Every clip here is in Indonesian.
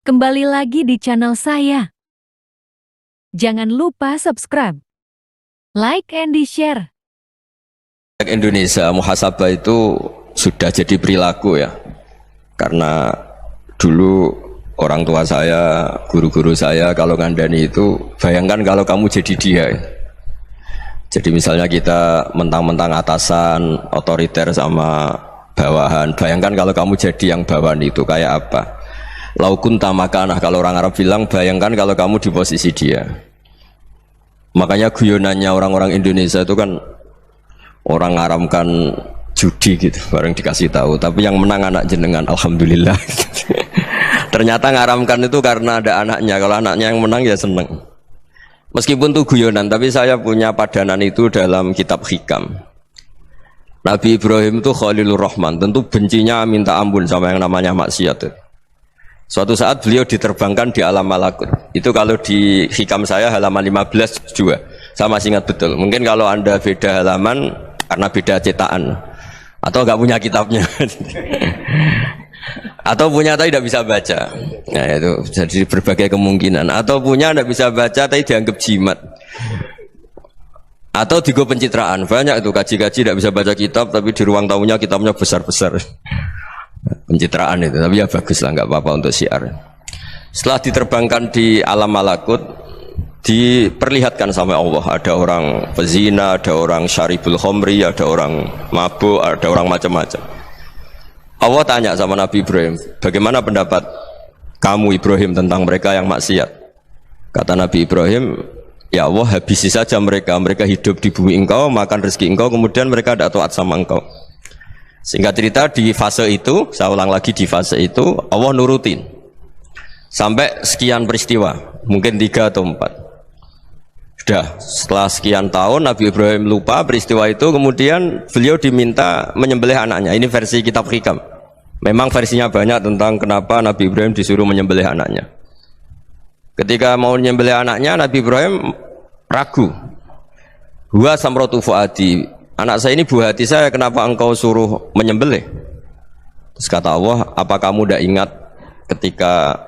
Kembali lagi di channel saya. Jangan lupa subscribe, like, and di-share. Indonesia muhasabah itu sudah jadi perilaku ya, karena dulu orang tua saya, guru-guru saya kalau ngandani itu, bayangkan kalau kamu jadi dia. Jadi misalnya kita mentang-mentang atasan, otoriter sama bawahan, bayangkan kalau kamu jadi yang bawahan itu kayak apa? Laukun tamakanah, kalau orang Arab bilang, bayangkan kalau kamu di posisi dia. Makanya guyonannya orang-orang Indonesia itu kan orang ngaramkan judi gitu, bareng dikasih tahu, tapi yang menang anak jenengan, alhamdulillah. Ternyata ngaramkan itu karena ada anaknya, kalau anaknya yang menang ya seneng. Meskipun itu guyonan, tapi saya punya padanan itu dalam kitab hikam. Nabi Ibrahim itu Khalilur Rahman, tentu bencinya minta ampun sama yang namanya maksiat. Suatu saat beliau diterbangkan di alam malakut. Itu kalau di hikam saya halaman 15 juga. Saya masih ingat betul. Mungkin kalau Anda beda halaman karena beda cetakan, atau nggak punya kitabnya, atau punya tapi tidak bisa baca. Nah itu jadi berbagai kemungkinan. Atau punya tidak bisa baca tapi dianggap jimat, atau digo pencitraan. Banyak itu kaji-kaji tidak bisa baca kitab tapi di ruang tamunya kitabnya besar-besar. Pencitraan itu, tapi ya bagus lah, nggak apa-apa untuk syiar. Setelah diterbangkan di alam malakut, diperlihatkan sama Allah, ada orang pezina, ada orang syaribul khomri, ada orang mabuk, ada orang macam-macam. Allah tanya sama Nabi Ibrahim, bagaimana pendapat kamu Ibrahim tentang mereka yang maksiat? Kata Nabi Ibrahim, ya Allah, habisi saja mereka, mereka hidup di bumi engkau, makan rezeki engkau, kemudian mereka tidak taat sama engkau. Singkat cerita, di fase itu, saya ulang lagi, di fase itu Allah nurutin sampai sekian peristiwa, mungkin 3 atau 4. Sudah setelah sekian tahun Nabi Ibrahim lupa peristiwa itu, kemudian beliau diminta menyembelih anaknya. Ini versi kitab hikam. Memang versinya banyak tentang kenapa Nabi Ibrahim disuruh menyembelih anaknya. Ketika mau menyembelih anaknya, Nabi Ibrahim ragu. Huwa samratu fuadi, anak saya ini buah hati saya, kenapa engkau suruh menyembelih? Terus kata Allah, apa kamu tidak ingat ketika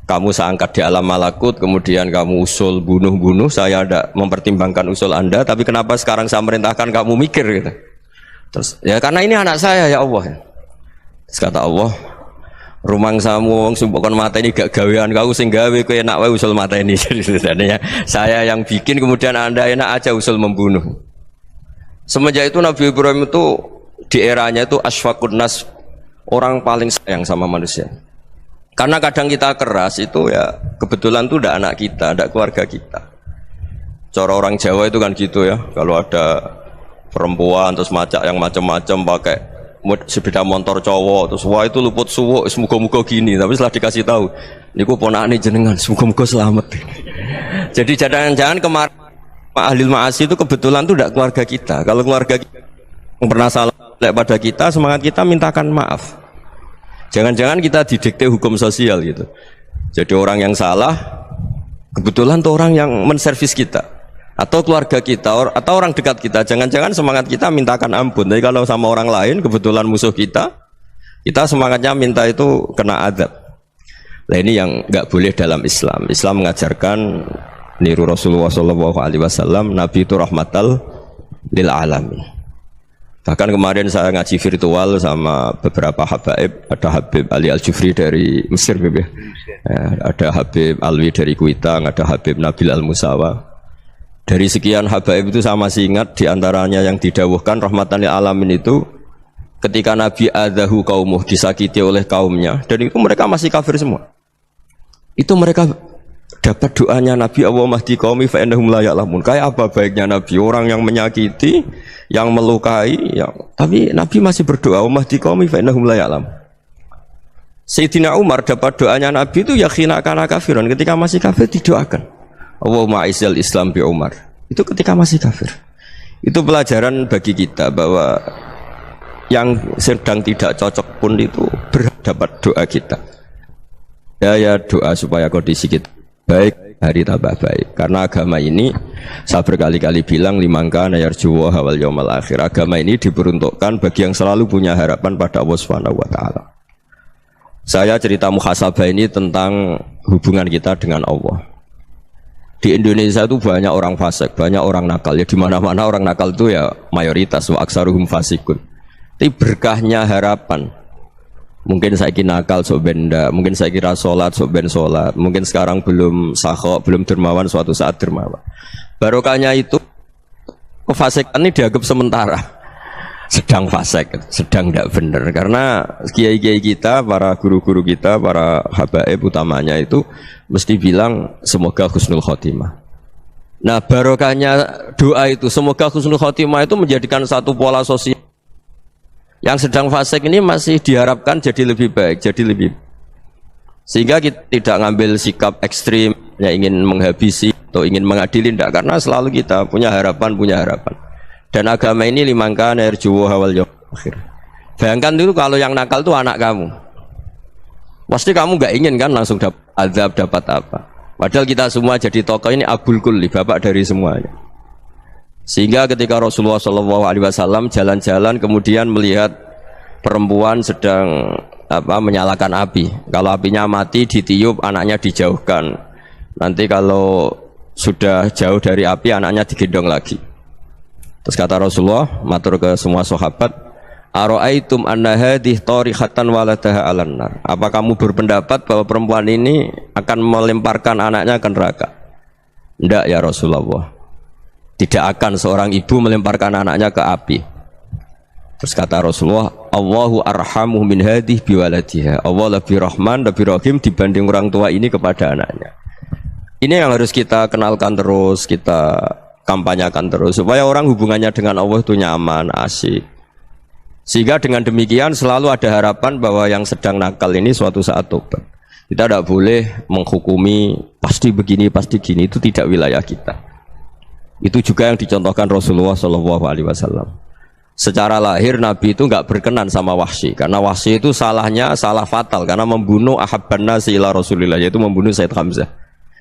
kamu saya angkat di alam malakut, kemudian kamu usul bunuh-bunuh, saya tidak mempertimbangkan usul Anda, tapi kenapa sekarang saya merintahkan kamu mikir gitu? Terus ya karena ini anak saya ya Allah. Terus kata Allah, rumang samu wong sumpukon mata ini gak gawean kau sing gawe kowe enak wae usul mata ini. Jadi sebenarnya saya yang bikin, kemudian Anda enak aja usul membunuh. Semenjak itu Nabi Ibrahim itu di eranya itu asfaqun nas, orang paling sayang sama manusia. Karena kadang kita keras itu ya kebetulan itu tidak anak kita, tidak keluarga kita. Cara orang Jawa itu kan gitu ya, kalau ada perempuan terus macak yang macam-macam pakai sepeda motor cowok, terus wah itu luput suwuk, semoga-moga gini. Tapi setelah dikasih tahu, niku ponakane jenengan, semoga-moga selamat. Jadi jangan-jangan kemarin ahli ma'asi itu kebetulan itu tidak keluarga kita. Kalau keluarga kita yang pernah salah pada kita, semangat kita mintakan maaf. Jangan-jangan kita didikte hukum sosial gitu. Jadi orang yang salah kebetulan itu orang yang menservis kita, atau keluarga kita, atau orang dekat kita. Jangan-jangan semangat kita mintakan ampun. Tapi kalau sama orang lain kebetulan musuh kita semangatnya minta itu kena adab. Nah ini yang nggak boleh dalam Islam. Islam mengajarkan niru Rasulullah SAW, Nabi itu rahmatal lil alamin. Bahkan kemarin saya ngaji virtual sama beberapa habaib, ada Habib Ali Al-Jufri dari Mesir, ya, ada Habib Alwi dari Kuitang, ada Habib Nabil Al-Musawa. Dari sekian habaib itu saya masih ingat diantaranya yang didawuhkan rahmatan lil alamin itu ketika Nabi adahu kaumuh, disakiti oleh kaumnya, dan itu mereka masih kafir semua. Itu mereka dapat doanya Nabi, Allah mahdi qaumi fa innahum la ya'lamun. Kayak apa baiknya Nabi, orang yang menyakiti, yang melukai, tapi Nabi masih berdoa, Allah mahdi qaumi fa innahum la ya'lamun. Sayyidina Umar dapat doanya Nabi itu ya khina kana kafiran, ketika masih kafir didoakan, Allahumma aizzal Islam bi Umar. Itu ketika masih kafir. Itu pelajaran bagi kita bahwa yang sedang tidak cocok pun itu berdapat doa kita. Ya doa supaya kondisi kita baik, hari tambah baik. Karena agama ini, saya berkali-kali bilang, limangka nayarjuwa hawal yawmal akhir. Agama ini diperuntukkan bagi yang selalu punya harapan pada Allah Subhanahu wa ta'ala. Saya cerita muhasabah ini tentang hubungan kita dengan Allah. Di Indonesia itu banyak orang fasik, banyak orang nakal. Ya di mana-mana orang nakal itu ya mayoritas, wa aksaruhum fasikun. Tapi berkahnya harapan. Mungkin saya kira nakal sok benda, mungkin saya kira sholat sok ben sholat, mungkin sekarang belum sakho, belum dermawan, suatu saat dermawan. Barokahnya itu kefasikan ini dianggap sementara, sedang fasik, sedang tidak benar. Karena kiai-kiai kita, para guru-guru kita, para habaib utamanya itu mesti bilang semoga husnul khotimah. Nah barokahnya doa itu semoga husnul khotimah itu menjadikan satu pola sosial. Yang sedang fasik ini masih diharapkan jadi lebih baik, jadi lebih. Sehingga kita tidak ngambil sikap ekstrim, ya ingin menghabisi atau ingin mengadili, tidak. Karena selalu kita punya harapan. Dan agama ini limangkan erjuwo hawal yawm akhir. Bayangkan dulu kalau yang nakal itu anak kamu. Pasti kamu nggak ingin kan langsung dapat azab, dapat apa. Padahal kita semua jadi tokoh ini abul kulli, bapak dari semuanya. Sehingga ketika Rasulullah SAW jalan-jalan kemudian melihat perempuan sedang menyalakan api. Kalau apinya mati ditiup, anaknya dijauhkan. Nanti kalau sudah jauh dari api, anaknya digendong lagi. Terus kata Rasulullah, matur ke semua sahabat, Aro'aitum anna hadih tarihatan waladaha alan nar. Apa kamu berpendapat bahwa perempuan ini akan melemparkan anaknya ke neraka? Tidak ya Rasulullah. Tidak akan seorang ibu melemparkan anaknya ke api. Terus kata Rasulullah, Allahu arhamu min hadih biwaladiha. Allah lebih rahman, lebih rahim dibanding orang tua ini kepada anaknya. Ini yang harus kita kenalkan terus, kita kampanyakan terus, supaya orang hubungannya dengan Allah itu nyaman, asik. Sehingga dengan demikian selalu ada harapan bahwa yang sedang nakal ini suatu saat tobat. Kita tidak boleh menghukumi pasti begini, pasti gini, itu tidak wilayah kita. Itu juga yang dicontohkan Rasulullah SAW. Secara lahir Nabi itu nggak berkenan sama Wahsy, karena Wahsy itu salahnya salah fatal karena membunuh ahabban nasi ila Rasulillah, yaitu membunuh Sayyid Hamzah.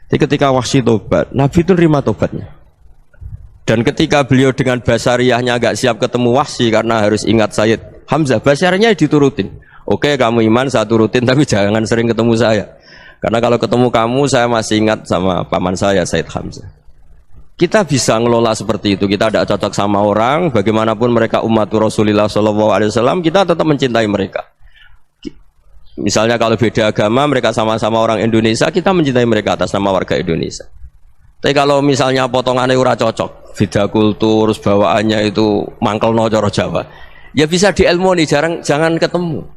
Jadi ketika Wahsy tobat, Nabi itu terima tobatnya. Dan ketika beliau dengan basariyahnya agak siap ketemu Wahsy karena harus ingat Sayyid Hamzah, basariyahnya diturutin. Oke, kamu iman saya turutin, tapi jangan sering ketemu saya. Karena kalau ketemu kamu saya masih ingat sama paman saya Sayyid Hamzah. Kita bisa ngelola seperti itu. Kita tidak cocok sama orang, bagaimanapun mereka umat Rasulullah SAW, kita tetap mencintai mereka. Misalnya kalau beda agama, mereka sama-sama orang Indonesia, kita mencintai mereka atas nama warga Indonesia. Tapi kalau misalnya potongannya ora cocok, beda kultur, bawaannya itu mangkel no coro Jawa, ya bisa diilmoni, jangan ketemu.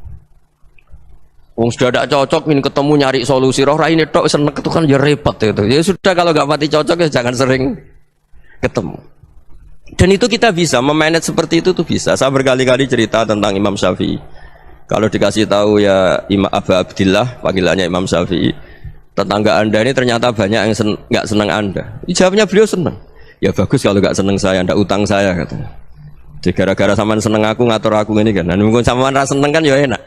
Wong sudah tidak cocok, ingin ketemu nyari solusi. Roh ini tok seneng itu kan ya repot itu. Ya sudah kalau nggak mati cocok ya jangan sering ketemu. Dan itu kita bisa memanage seperti itu tuh bisa. Saya berkali-kali cerita tentang Imam Syafi'i. Kalau dikasih tahu ya Imam Abu Abdillah, panggilannya Imam Syafi'i, tetangga anda ini ternyata banyak yang nggak senang anda. Jawabnya beliau senang. Ya bagus kalau nggak senang saya, ndak utang saya katanya. Jadi gara-gara sampean seneng aku ngatur aku ini kan. Dan mungkin sampean rasa seneng kan ya enak.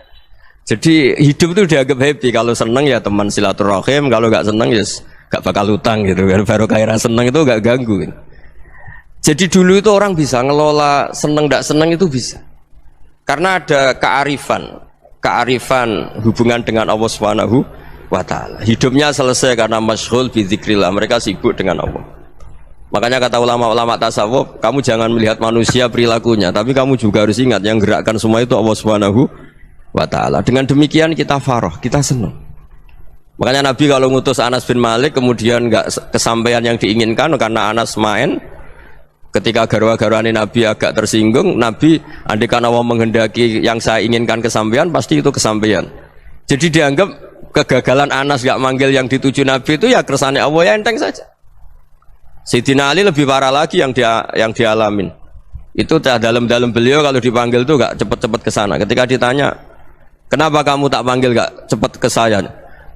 Jadi hidup itu dianggap happy. Kalau seneng ya teman silaturahim, kalau nggak seneng ya nggak bakal utang gitu kan. Baru kaya seneng itu nggak ganggu gitu. Jadi dulu itu orang bisa ngelola seneng nggak seneng itu bisa. Karena ada kearifan hubungan dengan Allah Subhanahu wa ta'ala. Hidupnya selesai karena masyghul bi dzikrillah. Mereka sibuk dengan Allah. Makanya kata ulama-ulama tasawuf, kamu jangan melihat manusia perilakunya, tapi kamu juga harus ingat yang gerakkan semua itu Allah Subhanahu wa ta'ala. Dengan demikian kita farah, kita senang. Makanya Nabi kalau ngutus Anas bin Malik kemudian nggak kesampaian yang diinginkan karena Anas main, ketika garwa-garwani Nabi agak tersinggung, Nabi andaikan Allah menghendaki yang saya inginkan kesampaian, pasti itu kesampaian. Jadi dianggap kegagalan Anas nggak manggil yang dituju Nabi itu ya kersane Allah, ya enteng saja. Sayyidina Ali lebih parah lagi yang dialamin. Itu dalam beliau kalau dipanggil tuh nggak cepet-cepet ke sana. Ketika ditanya, kenapa kamu tak panggil gak cepat ke saya?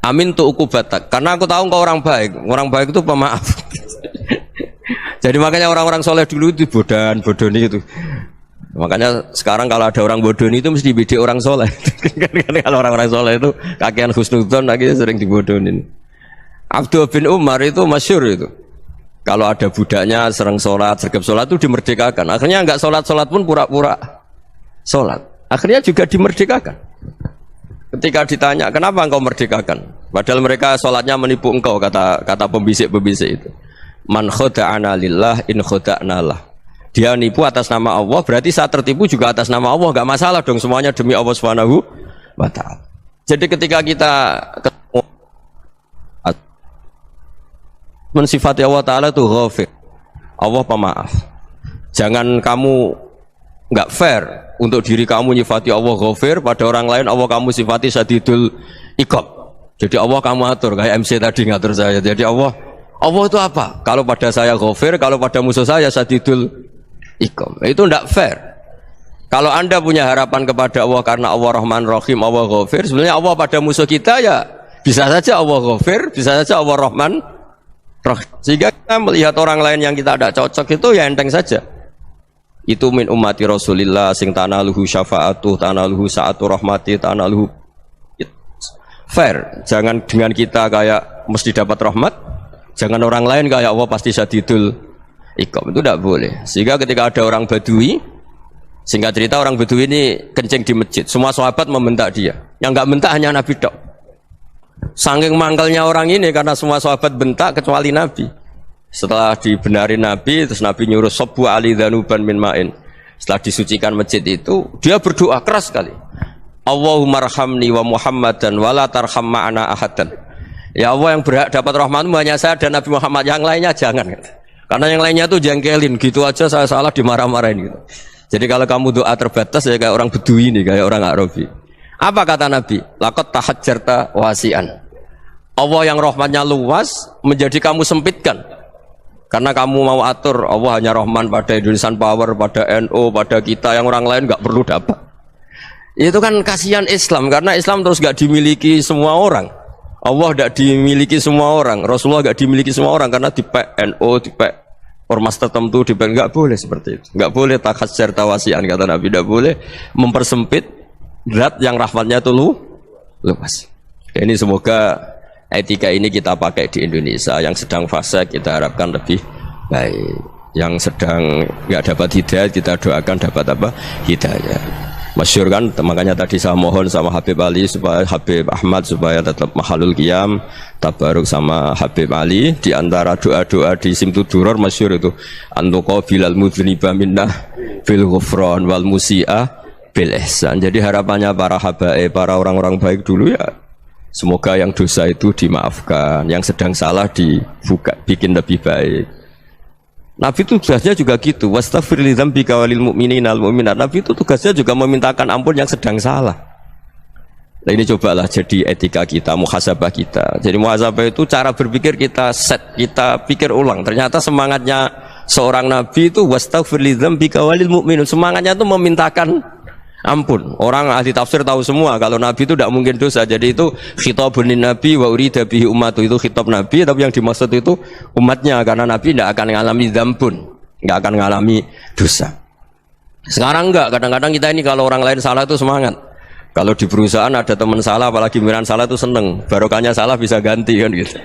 Amin tuh ukubatak. Karena aku tahu kau orang baik. Orang baik itu pemaaf. Jadi makanya orang-orang soleh dulu itu bodoni itu. Makanya sekarang kalau ada orang bodoni itu mesti bidik orang soleh. Kalau orang-orang soleh itu kakean husnudzon lagi sering dibodonin. Abdul bin Umar itu masyhur itu. Kalau ada budaknya sering sholat, sergap sholat itu dimerdekakan. Akhirnya nggak sholat pun pura-pura sholat. Akhirnya juga dimerdekakan. Ketika ditanya, kenapa engkau merdekakan? Padahal mereka sholatnya menipu engkau, kata pembisik-pembisik itu. Man khoda'ana lillah in khoda'na lah. Dia nipu atas nama Allah, berarti saat tertipu juga atas nama Allah. Gak masalah dong, semuanya demi Allah Subhanahu wa ta'ala. Jadi ketika kita ketemu mensifati Allah Ta'ala itu ghafir, Allah pemaaf. Jangan kamu nggak fair untuk diri kamu nyifati Allah ghafir, pada orang lain Allah kamu sifati syadidul iqab. Jadi Allah kamu atur kayak MC tadi ngatur saya. Jadi Allah itu apa? Kalau pada saya ghafir, kalau pada musuh saya syadidul iqab. Itu nggak fair. Kalau Anda punya harapan kepada Allah karena Allah Rahman Rahim, Allah ghafir, sebenarnya Allah pada musuh kita ya bisa saja Allah ghafir, bisa saja Allah Rahman Rahim. Sehingga kita melihat orang lain yang kita tidak cocok itu ya enteng saja. Itu min ummati Rasulillah sing tanaluhu syafa'atuh, tanaluhu sa'atu rahmati, tanaluhu fair. Jangan dengan kita kayak mesti dapat rahmat, jangan orang lain kayak Allah pasti syadidul iqab. Itu tidak boleh. Sehingga ketika ada orang Badui, singkat cerita orang Badui ini kencing di masjid, semua sahabat membentak dia. Yang enggak bentak hanya Nabi tok. Saking mangkelnya orang ini karena semua sahabat bentak kecuali Nabi. Setelah dibenarin Nabi, terus Nabi nyuruh sobu ali dhanuban min ma'in. Setelah disucikan masjid itu, dia berdoa keras sekali. Allahumma arhamni wa Muhammadan wa la tarham ma'ana ahadan. Ya Allah, yang berhak dapat rahmatmu hanya saya dan Nabi Muhammad, yang lainnya jangan. Karena yang lainnya tuh jengkelin, gitu aja saya salah dimarah-marahin gitu. Jadi kalau kamu doa terbatas ya kayak orang Bedui ini, kayak orang Arabi. Apa kata Nabi? Laqad tahajjarta wasi'an. Allah yang rahmatnya luas menjadi kamu sempitkan. Karena kamu mau atur Allah hanya Rahman pada Indonesian Power, pada NU, pada kita, yang orang lain nggak perlu dapat. Itu kan kasihan Islam, karena Islam terus nggak dimiliki semua orang. Allah nggak dimiliki semua orang, Rasulullah nggak dimiliki semua orang, karena di NU, di ormas tertentu, di nggak boleh seperti itu. Nggak boleh takhasir tawasian, kata Nabi, nggak boleh mempersempit zat yang rahmatnya itu luas. Ini semoga etika ini kita pakai di Indonesia. Yang sedang fase kita harapkan lebih baik, yang sedang nggak dapat hidayah kita doakan dapat apa? Hidayah. Masyhur kan, makanya tadi saya mohon sama Habib Ali supaya Habib Ahmad supaya tetap mahalul qiyam tabaruk sama Habib Ali. Di antara doa-doa di Simtud Duror masyhur itu antuqa bilal mudhniba minnah bil ghufran wal musi'ah bil ihsan. Jadi harapannya para habaib, para orang-orang baik dulu ya, semoga yang dosa itu dimaafkan, yang sedang salah dibuka, bikin lebih baik. Nabi itu tugasnya juga gitu. Wastaghfir li dzambika walil mu'minina wal mu'minat. Nabi itu tugasnya juga memintakan ampun yang sedang salah. Nah ini cobalah jadi etika kita, muhasabah kita. Jadi muhasabah itu cara berpikir kita set, kita pikir ulang. Ternyata semangatnya seorang nabi itu wastaghfir li dzambika walil mu'minun. Semangatnya itu memintakan ampun. Orang ahli tafsir tahu semua kalau Nabi itu tidak mungkin dosa. Jadi itu khitabun lin Nabi wa urida bihi ummatu, itu khitab Nabi, tapi yang dimaksud itu umatnya, karena Nabi tidak akan mengalami dzambun, tidak akan mengalami dosa. Sekarang enggak, kadang-kadang kita ini kalau orang lain salah itu semangat. Kalau di perusahaan ada teman salah, apalagi miran salah itu seneng, barokahnya salah bisa ganti kan gitu.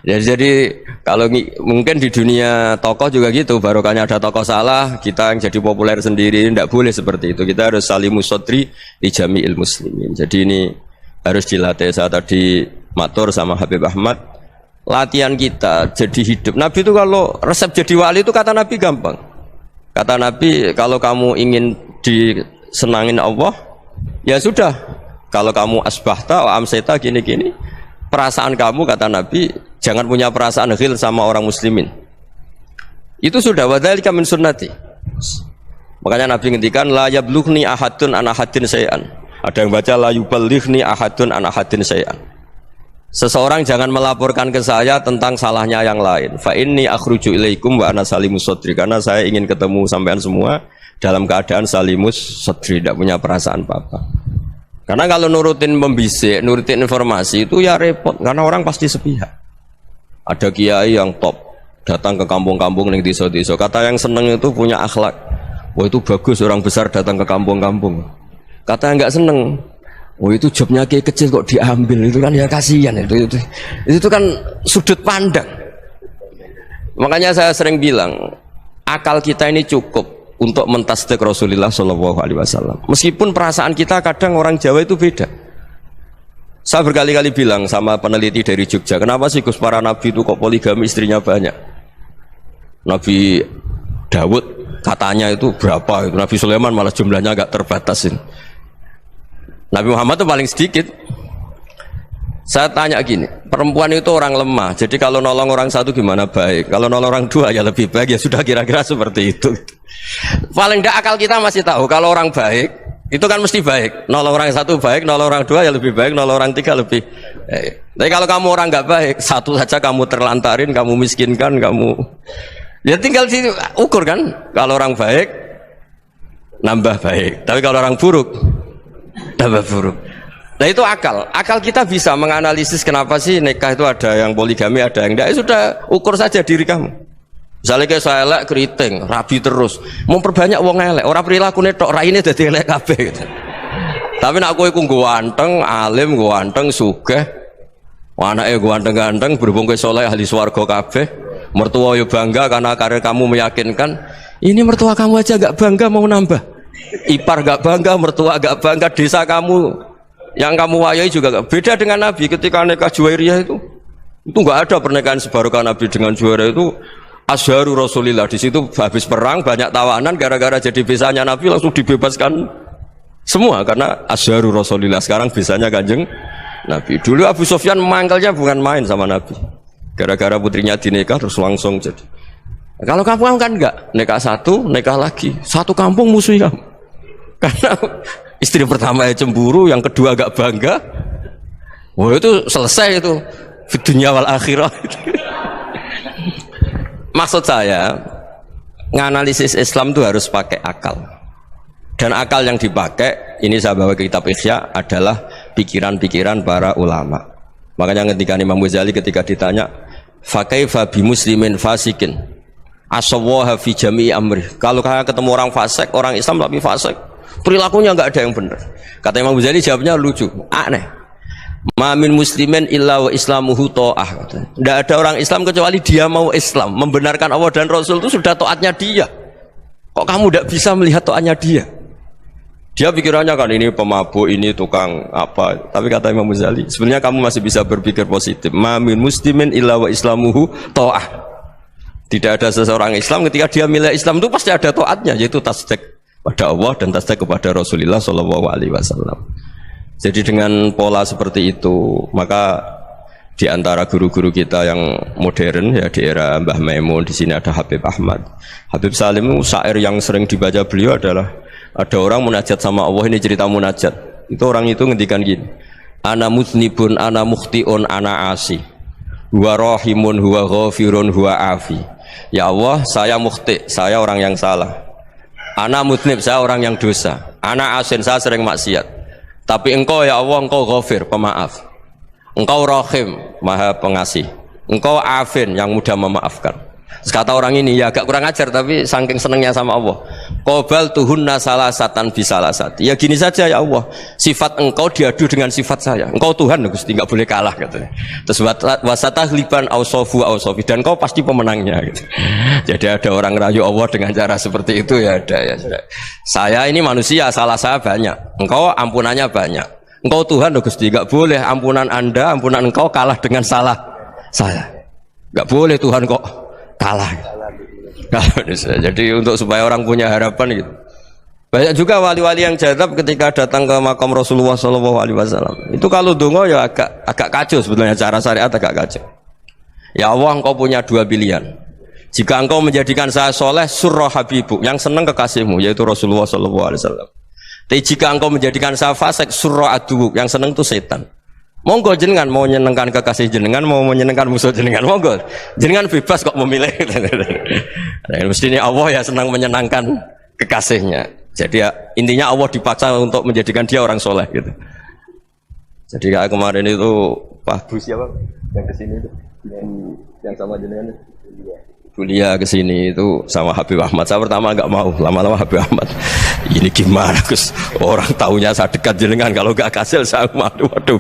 Jadi kalau mungkin di dunia tokoh juga gitu, barokahnya ada tokoh salah, kita yang jadi populer sendiri, tidak boleh seperti itu. Kita harus salimus sodri di jami'il muslimin. Jadi ini harus dilatih. Saya tadi matur sama Habib Ahmad, latihan kita jadi hidup. Nabi itu kalau resep jadi wali itu kata Nabi gampang. Kata Nabi, kalau kamu ingin disenangin Allah, ya sudah. Kalau kamu asbahta wa amseta gini-gini, perasaan kamu, kata Nabi, jangan punya perasaan ghil sama orang muslimin. Itu sudah wadzalika min sunnati. Makanya Nabi ngendikan la yablughni ahadun an ahadin syai'an. Ada yang baca la yuballighni ahadun an ahadin syai'an. Seseorang jangan melaporkan ke saya tentang salahnya yang lain. Fa inni akhruju ilaikum wa ana salimus sadri. Karena saya ingin ketemu sampean semua dalam keadaan salimus sadri, tidak punya perasaan apa-apa. Karena kalau nurutin pembisik, nurutin informasi itu ya repot, karena orang pasti sepihak. Ada kiai yang top datang ke kampung-kampung ning desa-desa. Kata yang seneng itu punya akhlak. Wah itu bagus orang besar datang ke kampung-kampung. Kata yang nggak seneng, wah itu jobnya kiai kecil kok diambil, itu kan ya kasihan itu kan sudut pandang. Makanya saya sering bilang, akal kita ini cukup untuk mentasdik Rasulullah SAW. Meskipun perasaan kita kadang orang Jawa itu beda. Saya berkali-kali bilang sama peneliti dari Jogja, kenapa sih Gus para nabi itu kok poligami istrinya banyak? Nabi Dawud katanya itu berapa? Itu Nabi Sulaiman malah jumlahnya agak terbatasin. Nabi Muhammad itu paling sedikit. Saya tanya gini, perempuan itu orang lemah, jadi kalau nolong orang satu gimana baik, kalau nolong orang dua ya lebih baik, ya sudah kira-kira seperti itu. Paling tidak akal kita masih tahu kalau orang baik itu kan mesti baik, nolong orang satu baik, nolong orang dua ya lebih baik, nolong orang tiga lebih baik. Tapi kalau kamu orang nggak baik, satu saja kamu terlantarin, kamu miskinkan, kamu ya tinggal ukur kan, kalau orang baik nambah baik, tapi kalau orang buruk tambah buruk. Nah itu akal kita bisa menganalisis kenapa sih nikah itu ada yang poligami, ada yang enggak. Ya sudah, ukur saja diri kamu. Misalnya kayak saya elek keriting, rabi terus, memperbanyak wong elek, orang perilaku netok, raine dadi elek kabeh gitu. Tapi nak kowe ku ganteng, alim, ganteng, sugih, anake ganteng-ganteng, berhubung kowe saleh ahli swarga kabeh, mertua yo bangga karena karir kamu meyakinkan. Ini mertua kamu aja enggak bangga mau nambah. Ipar enggak bangga, mertua enggak bangga, desa kamu yang kamu wayai juga gak beda dengan Nabi ketika nikah Juwairiyah itu nggak ada pernikahan sebarokah Nabi dengan Juwairiyah itu asharu Rasulillah. Di situ habis perang banyak tawanan, gara-gara jadi besanya Nabi langsung dibebaskan semua karena asharu Rasulillah. Sekarang besanya Kanjeng Nabi. Dulu Abu Sufyan mangkalnya bukan main sama Nabi, gara-gara putrinya dinikah terus langsung jadi. Kalau kamu kan enggak, nikah satu, nikah lagi, satu kampung musuh kamu karena istri pertama ya cemburu, yang kedua agak bangga. Wah itu selesai itu dunia wal akhirah. Maksud saya nganalisis Islam itu harus pakai akal, dan akal yang dipakai ini saya bawa ke kitab Ihya adalah pikiran-pikiran para ulama. Makanya ketika Imam Ghazali ketika ditanya fakaifa bi muslimin fasikin asawaha fi jami'i amri, kalau kalian ketemu orang fasik, orang Islam tapi fasik, perilakunya nggak ada yang benar. Kata Imam Ghazali jawabnya lucu, aneh. Mamin muslimin illa wa islamuhu ta'ah. Tidak ada orang Islam kecuali dia mau Islam, membenarkan Allah dan Rasul itu sudah taatnya dia. Kok kamu tidak bisa melihat taatnya dia? Dia pikirannya kan ini pemabuk, ini tukang apa. Tapi kata Imam Ghazali, sebenarnya kamu masih bisa berpikir positif. Mamin muslimin illa wa islamuhu ta'ah. Tidak ada seseorang Islam ketika dia milih Islam itu pasti ada taatnya, yaitu tasdik pada Allah dan tasdik kepada Rasulullah Shallallahu Alaihi Wasallam. Jadi dengan pola seperti itu, maka di antara guru-guru kita yang modern ya di era Mbah Maimun, di sini ada Habib Ahmad, Habib Salim, syair yang sering dibaca beliau adalah ada orang munajat sama Allah. Ini cerita munajat. Itu orang itu ngendikan gini, ana muznibun, ana mukhtiun, ana asi, huwa rahimun, huwa ghafirun, huwa afi. Ya Allah, saya mukhti, saya orang yang salah. Ana mutnib, saya orang yang dosa. Ana asin, saya sering maksiat. Tapi engkau ya Allah, engkau ghafir, pemaaf. Engkau rahim, maha pengasih. Engkau afin, yang mudah memaafkan. Terus kata orang ini, ya agak kurang ajar, tapi saking senengnya sama Allah. Qobal tuhunna salasatan bisalasat. Ya gini saja ya Allah, sifat engkau diadu dengan sifat saya. Engkau Tuhan, Gusti, nggak boleh kalah katanya. Terus wasatahliban ausofu ausofi, dan kau pasti pemenangnya gitu. Jadi ada orang rayu Allah dengan cara seperti itu ya ada ya. Saya ini manusia, salah saya banyak. Engkau ampunannya banyak. Engkau Tuhan, Gusti, nggak boleh ampunan Anda, ampunan engkau kalah dengan salah saya. Nggak boleh Tuhan kok kalah. Jadi untuk supaya orang punya harapan gitu. Banyak juga wali-wali yang jadab ketika datang ke makam Rasulullah SAW. Itu kalau dongo ya agak kacau sebetulnya, cara syariat agak kacau. Ya Allah, engkau punya dua pilihan. Jika engkau menjadikan saya soleh, surah habibuk, yang senang kekasihmu, yaitu Rasulullah SAW. Tapi jika engkau menjadikan saya fasik, surah adubuk, yang senang itu setan. Monggo jenengan mau menyenangkan kekasih jenengan, mau menyenangkan musuh jenengan, monggo jenengan bebas kok memilih. Nah, mestinya Allah ya senang menyenangkan kekasihnya. Jadi ya, intinya Allah dipaksa untuk menjadikan dia orang soleh gitu. Jadi kayak kemarin itu Pak Bu siapa yang kesini itu, yang sama jenengan Bulia kesini itu sama Habib Ahmad. Saya pertama nggak mau, lama-lama Habib Ahmad ini gimana Gus, orang tahunya saya dekat jenengan, kalau nggak kasil saya waduh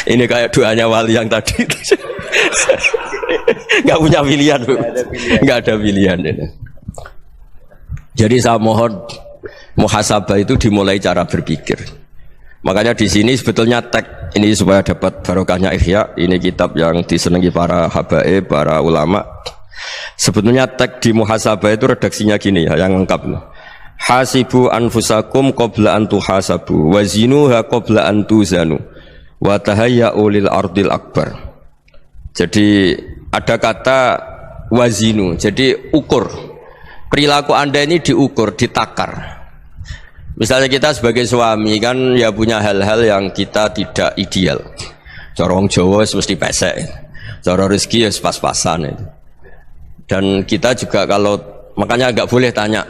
ini kayak doanya wali yang tadi. Nggak punya pilihan, nggak ada pilihan ini. Jadi saya mohon muhasabah itu dimulai cara berpikir. Makanya di sini sebetulnya tag ini supaya dapat barokahnya Ihya. Ini kitab yang disenangi para habaib, para ulama. Sebetulnya teks di muhasabah itu redaksinya gini ya, yang lengkap. Hasibu anfusakum qabla an tuhasabu wazinuha qabla an tuzanu wa tahayya'u lil ardil akbar. Jadi ada kata wazinu, jadi ukur. Perilaku Anda ini diukur, ditakar. Misalnya kita sebagai suami kan ya punya hal-hal yang kita tidak ideal. Cara wong Jawa mesti pesek. Cara rezeki ya pas-pasan itu. Dan kita juga kalau makanya enggak boleh tanya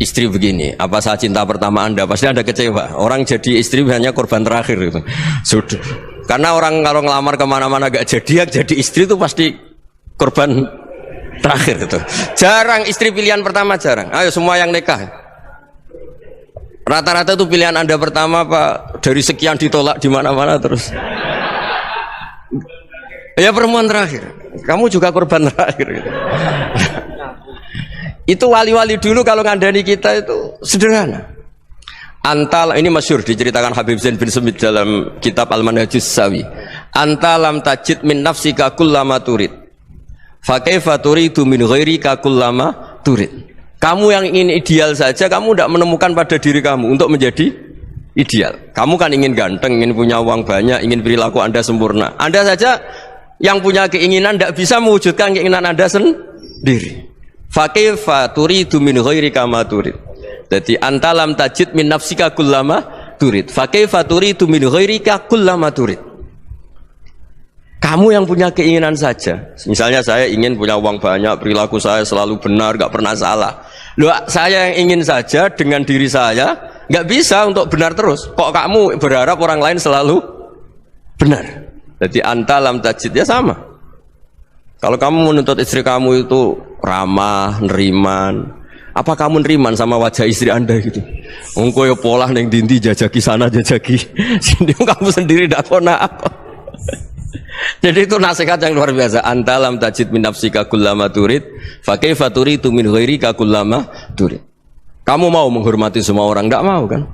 istri begini, apa saya cinta pertama Anda? Pasti Anda kecewa. Orang jadi istri hanya korban terakhir itu. Sudah. Karena orang kalau ngelamar kemana-mana gak jadi, yang jadi istri itu pasti korban terakhir itu. Jarang istri pilihan pertama, jarang. Ayo semua yang nikah. Rata-rata itu pilihan Anda pertama Pak, dari sekian ditolak di mana-mana terus. Ya perempuan terakhir. Kamu juga korban terakhir gitu. Itu wali-wali dulu kalau ngandani kita itu sederhana. Antal ini masyhur diceritakan Habib Zain bin Sumit dalam kitab Al-Manhajus Sawi. Anta lam tajid min nafsika kullama turid. Fa kaifa turidu min ghairika kullama turid. Kamu yang ingin ideal saja, kamu tidak menemukan pada diri kamu untuk menjadi ideal. Kamu kan ingin ganteng, ingin punya uang banyak, ingin perilaku Anda sempurna. Anda saja yang punya keinginan tidak bisa mewujudkan keinginan Anda sendiri. Fakaifa turidu min ghairika ma turid. Jadi anta lam tajid min nafsika kullama turid. Fakaifa turidu min ghairika kullama turid. Kamu yang punya keinginan saja. Misalnya saya ingin punya uang banyak, perilaku saya selalu benar, gak pernah salah. Loh, saya yang ingin saja dengan diri saya, gak bisa untuk benar terus. Kok kamu berharap orang lain selalu benar? Jadi anta lam tajid, ya sama. Kalau kamu menuntut istri kamu itu ramah, neriman, apa kamu neriman sama wajah istri Anda gitu? Engko ya pola neng dindi jajaki sana jajaki sini, kamu sendiri ndak kona apa. Jadi itu nasihat yang luar biasa. Anta lam tajid min nafsika kullama turid, fa kaifa turidu min ghairika kullama turid. Kamu mau menghormati semua orang? Enggak mau kan?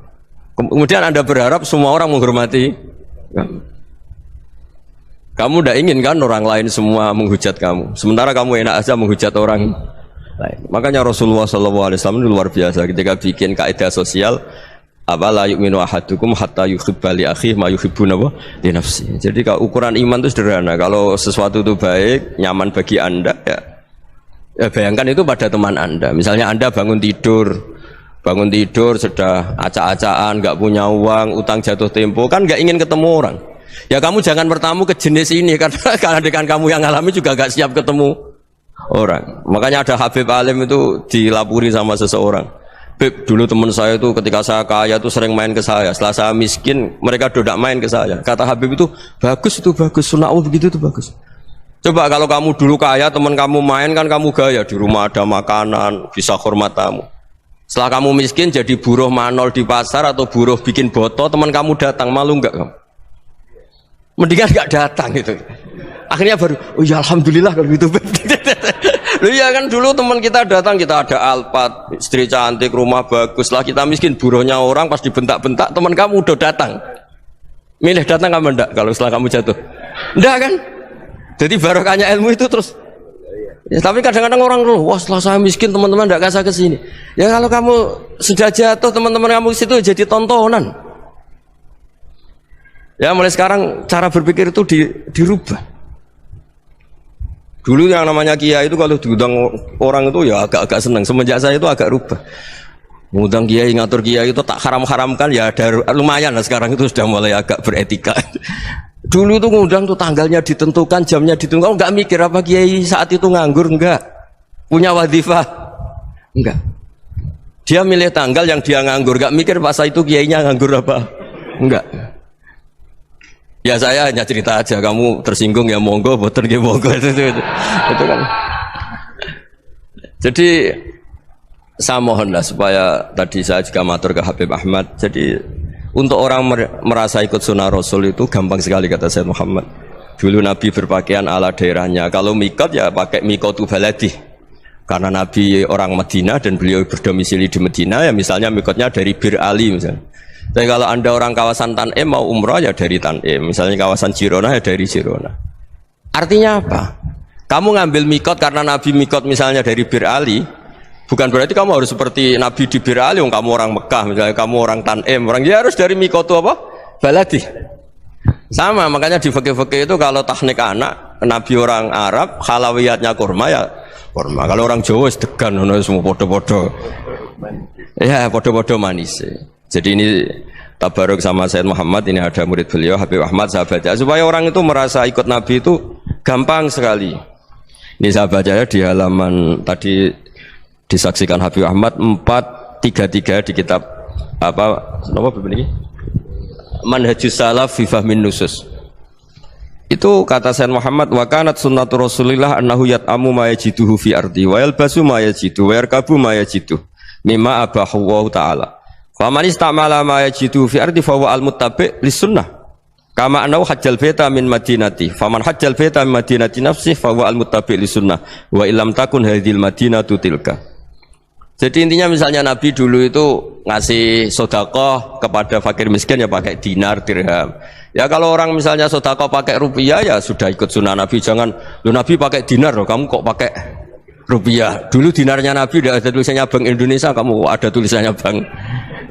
Kemudian Anda berharap semua orang menghormati kamu. Kamu tidak ingin kan orang lain semua menghujat kamu. Sementara kamu enak aja menghujat orang lain. Makanya Rasulullah SAW itu luar biasa ketika bikin kaidah sosial. Apa la yu'minu ahadukum hatta yuhibba li akhihi ma yuhibbu li nafsi. Jadi kalau ukuran iman itu sederhana. Kalau sesuatu itu baik, nyaman bagi Anda ya bayangkan itu pada teman Anda. Misalnya Anda bangun tidur sudah acak-acakan, enggak punya uang, utang jatuh tempo, kan enggak ingin ketemu orang. Ya kamu jangan bertamu ke jenis ini karena dengan kamu yang alami juga enggak siap ketemu orang. Makanya ada Habib Alim itu dilapuri sama seseorang. Beb, dulu teman saya itu ketika saya kaya itu sering main ke saya. Setelah saya miskin, mereka tidak main ke saya. Kata Habib itu bagus, sunnah Allah begitu itu bagus. Coba kalau kamu dulu kaya, teman kamu main kan kamu gaya, di rumah ada makanan, bisa hormat tamu. Setelah kamu miskin jadi buruh manol di pasar atau buruh bikin boto, teman kamu datang, malu enggak kamu? Mendingan enggak datang gitu. Akhirnya baru, oh ya alhamdulillah kalau gitu. Loh ya kan dulu teman kita datang, kita ada Alphard, istri cantik, rumah bagus lah, kita miskin, buruhnya orang pas dibentak-bentak, teman kamu udah datang. Milih datang kamu enggak kalau setelah kamu jatuh? Enggak kan? Jadi barokahnya ilmu itu terus. Ya, tapi kadang-kadang orang loh, wah setelah saya miskin teman-teman enggak kasih ke sini. Ya kalau kamu sudah jatuh, teman-teman kamu situ jadi tontonan. Ya mulai sekarang cara berpikir itu dirubah. Dulu yang namanya kiai itu kalau diundang orang itu ya agak-agak senang. Semenjak saya itu agak rubah. Ngundang kiai, ngatur kiai itu tak haram-haramkan ya ada lumayan lah sekarang itu sudah mulai agak beretika. Dulu itu ngundang tuh tanggalnya ditentukan, jamnya ditentukan, enggak mikir apa kiai saat itu nganggur, enggak. Punya wadifah, enggak. Dia milih tanggal yang dia nganggur, enggak mikir pas itu kiainya nganggur apa, enggak. Ya saya hanya cerita aja, kamu tersinggung ya monggo, boten ya monggo itu kan. Jadi saya mohonlah supaya tadi saya juga matur ke Habib Ahmad. Jadi untuk orang merasa ikut sunnah Rasul itu gampang sekali kata Sayyid Muhammad. Dulu Nabi berpakaian ala daerahnya. Kalau mikot ya pakai mikotu baladi. Karena Nabi orang Madinah dan beliau berdomisili di Madinah ya misalnya mikotnya dari Bir Ali misalnya. Tapi kalau Anda orang kawasan Tanim mau umroh ya dari Tanim, misalnya kawasan Jirona ya dari Jirona. Artinya apa? Kamu ngambil mikot karena Nabi mikot misalnya dari Bir Ali, bukan berarti kamu harus seperti Nabi di Bir Ali, kamu orang Mekah, misalnya kamu orang Tanim, orang dia harus dari mikot itu apa? Baladi. Sama, makanya di fikih-fikih itu kalau teknik anak, Nabi orang Arab, halawiyatnya kurma ya kurma. Kalau orang Jawa sedegan, semua podo-podo. Ya, podo-podo manis. Jadi ini tabaruk sama Sayyid Muhammad, ini ada murid beliau, Habib Ahmad, sahabatnya. Supaya orang itu merasa ikut Nabi itu gampang sekali. Ini sahabatnya di halaman tadi disaksikan Habib Ahmad 433 di kitab apa ini? Manhajus Salaf fi Fahmin Nusus. Itu kata Sayyid Muhammad, wa kanat sunnatu Rasulillah annahu yat'amu ma yajiduhu fi ardi wa yalbasu ma yajidu wa yarkabu ma yajidu mimma abahu wa ta'ala. Fa man istamala ma yajiduhu fi ardi fa huwa al-muttabi' lis sunnah. Kama annahu hajjal baita min madinati. Faman hajjal baita min madinati nafsi fa huwa al-muttabi' lis sunnah wa illam takun hadhil madinatu tilka. Jadi intinya misalnya Nabi dulu itu ngasih sedekah kepada fakir miskin ya pakai dinar, dirham. Ya kalau orang misalnya sedekah pakai rupiah ya sudah ikut sunnah Nabi. Jangan, lu Nabi pakai dinar loh, kamu kok pakai rupiah. Dulu dinarnya Nabi tidak ada tulisannya Bank Indonesia, kamu ada tulisannya Bank.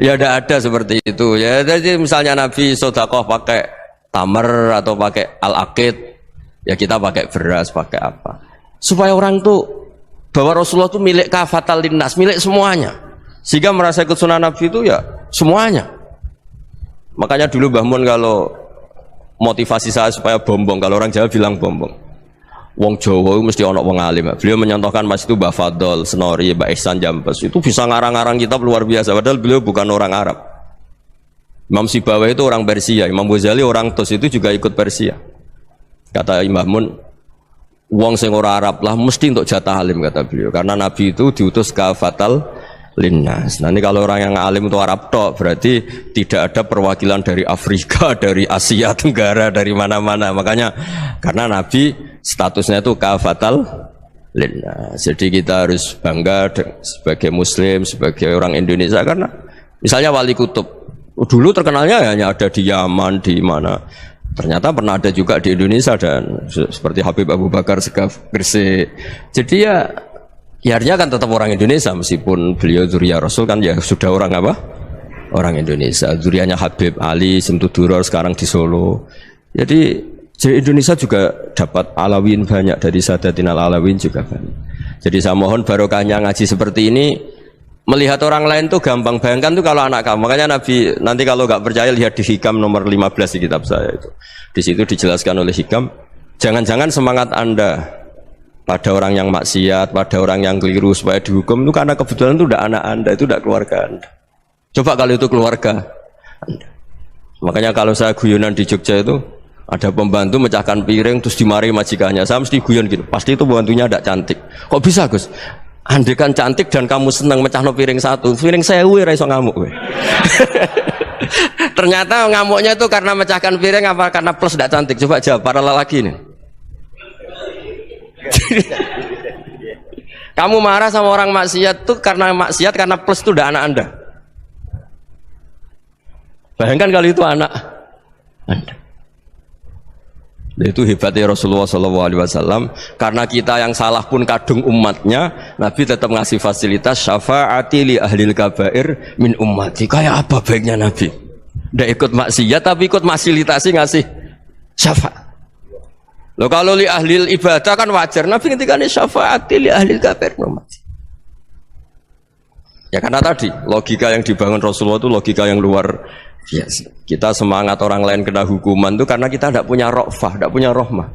Ya tidak ada seperti itu. Ya jadi misalnya Nabi sedekah pakai tamar atau pakai al-aqid, ya kita pakai beras, pakai apa. Supaya orang tuh bahwa Rasulullah itu milik kafatal linnas, milik semuanya, sehingga merasa ikut sunnah Nabi itu ya semuanya. Makanya dulu Mbah Mun kalau motivasi saya supaya bombong, kalau orang Jawa bilang bombong, wong Jawa itu mesti ono wong alim. Beliau menyontohkan mas itu Mbah Fadol, Senori, Mbah Ihsan Jambes, itu bisa ngarang-ngarang kitab luar biasa, padahal beliau bukan orang Arab. Imam Sibawai itu orang Persia, Imam Ghazali orang Tos itu juga ikut Persia. Kata Imam Mun, wong sing ora Arab lah mesti untuk jatah alim, kata beliau, karena Nabi itu diutus kafatal linnas. Nah ini kalau orang yang alim itu Arab tok, berarti tidak ada perwakilan dari Afrika, dari Asia Tenggara, dari mana-mana. Makanya karena Nabi statusnya itu kafatal linnas. Jadi kita harus bangga sebagai Muslim, sebagai orang Indonesia, karena misalnya Wali Kutub dulu terkenalnya hanya ada di Yaman, di mana. Ternyata pernah ada juga di Indonesia, dan seperti Habib Abu Bakar Segaf Gresik. Jadi ya artinya kan tetap orang Indonesia, meskipun beliau dzurriyyah Rasul kan ya sudah orang apa? Orang Indonesia. Dzurriyyahnya Habib Ali Simtuduror sekarang di Solo. Jadi Indonesia juga dapat alawin banyak, dari Sadatin al-Alawin juga banyak. Jadi saya mohon barokahnya ngaji seperti ini. Melihat orang lain tuh gampang, bayangkan tuh kalau anak kamu. Makanya Nabi, nanti kalau nggak percaya lihat di Hikam nomor 15 di kitab saya itu. Di situ dijelaskan oleh Hikam, jangan-jangan semangat Anda pada orang yang maksiat, pada orang yang keliru supaya dihukum itu karena kebetulan itu udah anak Anda, itu udah keluarga Anda. Coba kalau itu keluarga Anda. Makanya kalau saya guyonan di Jogja itu ada pembantu mecahkan piring terus dimarahi majikannya, saya mesti guyon gitu, pasti itu pembantunya tidak cantik. Kok bisa Gus? Andai kan cantik dan kamu senang mecahno piring satu, piring 1000 ora iso ngamuk kowe. Ternyata ngamuknya itu karena mecahkan piring apa karena plus tidak cantik? Coba jawab para lelaki ini. Kamu marah sama orang maksiat tuh karena maksiat, karena plus itu udah anak Anda. Bayangkan kalau itu anak Anda. Itu hebatnya Rasulullah SAW, karena kita yang salah pun kadung umatnya, Nabi tetap ngasih fasilitas syafaati li ahlil kabair min ummati. Kayak apa baiknya Nabi? Tidak ikut maksiat tapi ikut fasilitasi ngasih syafaat. Loh kalau li ahlil ibadah kan wajar, Nabi ketika ini syafaati li ahlil kabair min ummati. Ya karena tadi logika yang dibangun Rasulullah itu logika yang luar biasa. Kita semangat orang lain kena hukuman itu karena kita tidak punya ra'fah, tidak punya rahmah.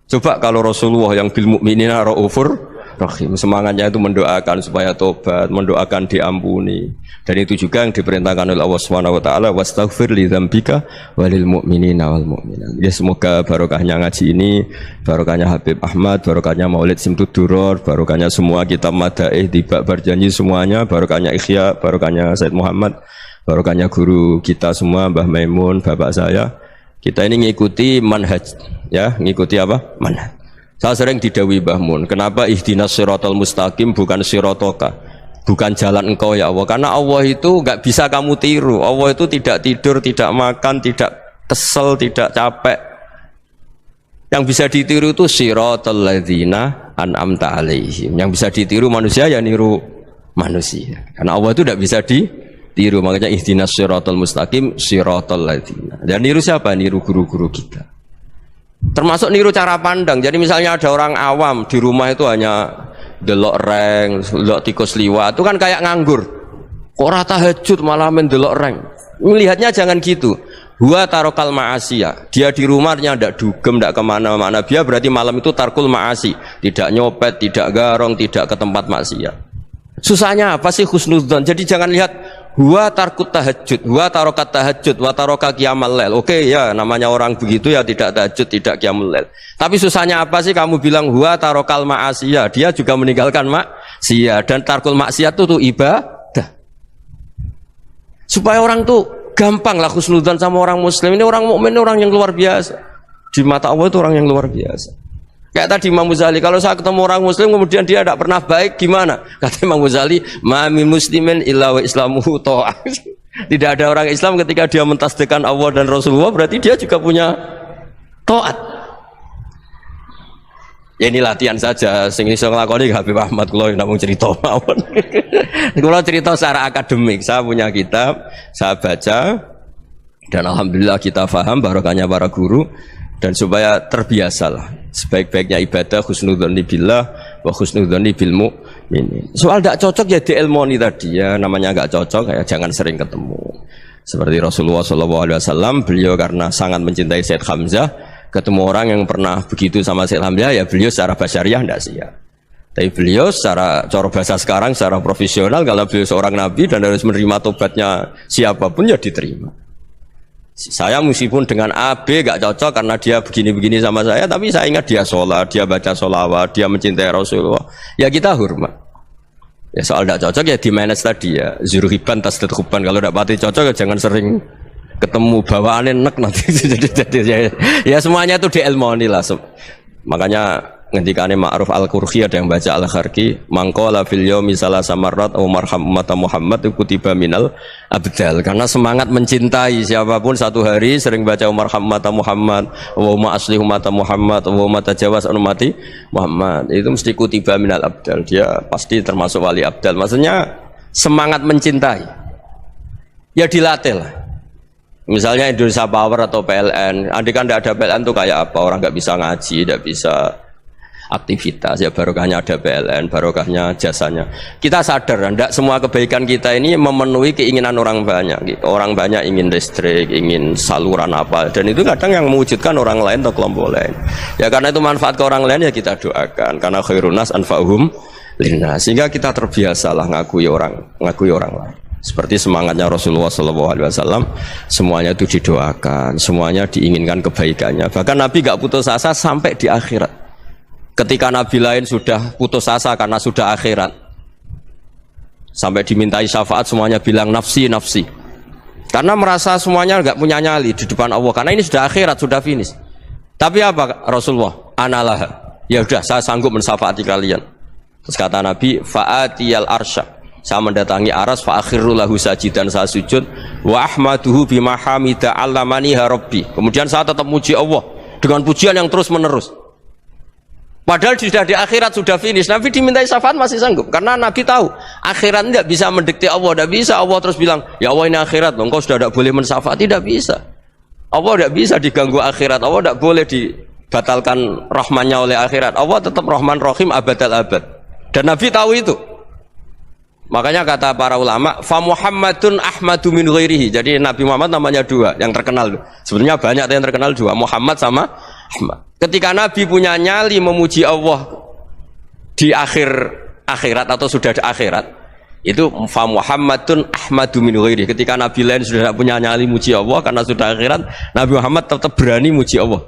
Coba kalau Rasulullah yang bil mukminina raufur rahim, semangatnya itu mendoakan supaya tobat, mendoakan diampuni. Dan itu juga yang diperintahkan oleh Allah Subhanahu wa taala, wastaghfir li dzambika walil mu'minina wal mu'minat. Ya semoga barokahnya ngaji ini, barokahnya Habib Ahmad, barokahnya Maulid Simtuduror, barokahnya semua kitab madaih tiba berjanji semuanya, barokahnya Ikhya, barokahnya Said Muhammad, barokahnya guru kita semua, Mbah Maimun, bapak saya. Kita ini ngikuti manhaj, ya, ngikuti apa? Manhaj. Saya sering didawi Mbah Mun, kenapa ihdinas siratal mustaqim bukan siratoka? bukan jalan engkau ya Allah. Karena Allah itu nggak bisa kamu tiru. Allah itu tidak tidur, tidak makan, tidak kesel, tidak capek. Yang bisa ditiru itu siratal ladzina an'amta alaihim. Yang bisa ditiru manusia ya niru manusia. Karena Allah itu tidak bisa ditiru. Makanya ihdinas siratal mustaqim siratal ladzina. Dan niru siapa? Niru guru-guru kita. Termasuk niru cara pandang. Jadi misalnya ada orang awam di rumah itu hanya delok reng, delok tikus liwat, itu kan kayak nganggur. Kok ora tahajud malah mendelok reng. Melihatnya jangan gitu. Huwa tarokal ma'asiyah. Dia di rumahnya tidak dugem, tidak kemana-mana. Dia berarti malam itu tarkul ma'asi. Tidak nyopet, tidak garong, tidak ke tempat maksiat. Susahnya apa sih husnudzon? Jadi jangan lihat huwa tarkut tahajud, huwa tarokat tahajud, wa taroka qiyamal lail. Oke ya, namanya orang begitu ya tidak tahajud, tidak qiyamul lail. Tapi susahnya apa sih kamu bilang huwa tarokal ma'asiyah? Dia juga meninggalkan maksiat, dan tarkul maksiat itu tuh ibadah. Supaya orang tuh gampang lah husnudzon sama orang muslim. Ini orang mukmin, orang yang luar biasa. Di mata Allah itu orang yang luar biasa. Kayak tadi Imam Ghazali, kalau saya ketemu orang muslim kemudian dia tidak pernah baik, gimana? Kata Imam Ghazali, ma min muslimin illa wa islamuhu ta'ah. Tidak ada orang Islam ketika dia mentasdihkan Allah dan Rasulullah, berarti dia juga punya taat. Ya ini latihan saja, sing iso nglakoni Habib Ahmad kula namung cerita mawon. Kula cerita secara akademik, saya punya kitab, saya baca dan alhamdulillah kita paham barokahnya para guru, dan supaya terbiasalah sebaik-baiknya ibadah husnudzonni billah wa husnudzonni bil mu'minin. Soal tidak cocok ya diilmoni tadi ya, namanya enggak cocok ya jangan sering ketemu. Seperti Rasulullah SAW, beliau karena sangat mencintai Sayyid Hamzah, ketemu orang yang pernah begitu sama Sayyid Hamzah, ya beliau secara basyariah tidak siap. Tapi beliau secara cara bahasa sekarang, secara profesional, kalau beliau seorang nabi dan harus menerima tobatnya siapapun ya diterima. Saya meskipun dengan A, B gak cocok karena dia begini-begini sama saya, tapi saya ingat dia sholat, dia baca sholawat, dia mencintai Rasulullah, ya kita hormat. Ya soal tidak cocok ya di manage tadi ya, zuruhiban tasdidhuban. Kalau tidak pati cocok ya jangan sering ketemu, bawaannya enak nanti. Jadi ya semuanya itu diilmoni lah. Makanya ngendikane Ma'ruf Al-Qurhi ada yang baca Al-Kharqi, mangqala fil yaumi salasa marrat aw marham ummata Muhammad kutiba minal abdal. Karena semangat mencintai siapapun satu hari sering baca marham ummata Muhammad, wa ma asli ummata Muhammad, wa ma tajawaz an ummati Muhammad, itu mesti kutiba minal abdal. Dia pasti termasuk wali abdal. Maksudnya semangat mencintai ya dilatih lah. Misalnya Indonesia Power atau PLN, andai kan tidak ada PLN tuh kayak apa? Orang nggak bisa ngaji, tidak bisa aktivitas, ya barokahnya ada PLN, barokahnya jasanya. Kita sadar, tidak semua kebaikan kita ini memenuhi keinginan orang banyak. Orang banyak ingin listrik, ingin saluran apa, dan itu kadang yang mewujudkan orang lain atau kelompok lain. Ya karena itu manfaat ke orang lain ya kita doakan, karena khairun nas anfa'uhum linnas. Sehingga kita terbiasalah ngakui orang lain. Seperti semangatnya Rasulullah SAW, semuanya itu didoakan, semuanya diinginkan kebaikannya. Bahkan Nabi gak putus asa sampai di akhirat. Ketika Nabi lain sudah putus asa karena sudah akhirat, sampai dimintai syafaat semuanya bilang nafsi nafsi, karena merasa semuanya nggak punya nyali di depan Allah, karena ini sudah akhirat, sudah finish. Tapi apa Rasulullah? Analah, ya udah saya sanggup mensyafaati kalian. Terus kata Nabi, fa'atiyal arsya, saya mendatangi aras, fa'akhiru lahu sajidan, saya sujud, wa ahmaduhu bimahamida allamaniha rabbi, kemudian saya tetap muji Allah dengan pujian yang terus menerus. Padahal sudah di akhirat, sudah finish. Nabi dimintai syafaat masih sanggup, karena Nabi tahu akhirat tidak bisa mendikte Allah, tidak bisa Allah terus bilang ya Allah ini akhirat, engkau sudah tidak boleh mensyafaat, tidak bisa. Allah tidak bisa diganggu akhirat, Allah tidak boleh dibatalkan rahmannya oleh akhirat. Allah tetap Rahman Rahim abadal abad, dan Nabi tahu itu. Makanya kata para ulama, fa Muhammadun ahmadu min ghairihi. Jadi Nabi Muhammad namanya dua yang terkenal. Sebenarnya banyak yang terkenal dua, Muhammad sama Ahmad. Ketika Nabi punya nyali memuji Allah di akhirat atau sudah di akhirat, itu fa Muhammadun ahmadu min ghairihi. Ketika Nabi lain sudah tidak punya nyali muji Allah karena sudah akhirat, Nabi Muhammad tetap berani muji Allah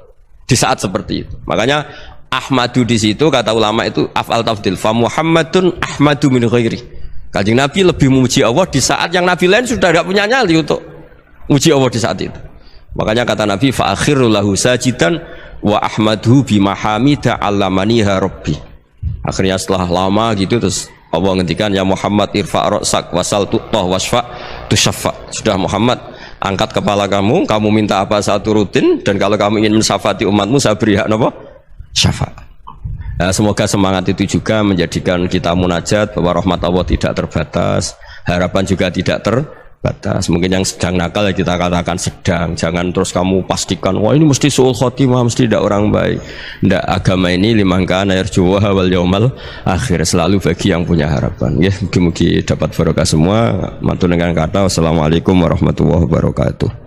di saat seperti itu. Makanya ahmadu di situ kata ulama itu af'al tafdil, fa Muhammadun ahmadu min ghairihi. Kanjeng Nabi lebih memuji Allah di saat yang Nabi lain sudah tidak punya nyali untuk muji Allah di saat itu. Makanya kata Nabi, fa akhiru lahu sajidan wa ahmadhu bimahamida allamaniha rabbi. Akhirnya setelah lama gitu terus Allah ngendikan ya Muhammad irfa' ra'sak wasal tu'tah wasfa' tusyaffa. Sudah Muhammad, angkat kepala kamu minta apa saya turutin, dan kalau kamu ingin mensyafaati umatmu saya beri hak apa? Syafaat. Nah, semoga semangat itu juga menjadikan kita munajat bahwa rahmat Allah tidak terbatas, harapan juga tidak terbatas. Mungkin yang sedang nakal ya kita katakan sedang, jangan terus kamu pastikan wah ini mesti suul khotimah, mesti tidak orang baik. Tidak, agama ini liman kana yarjuwaha wal yaumal akhir, selalu bagi yang punya harapan. Ya, mugi-mugi dapat barokah semua. Mantul dengan kata wassalamualaikum warahmatullahi wabarakatuh.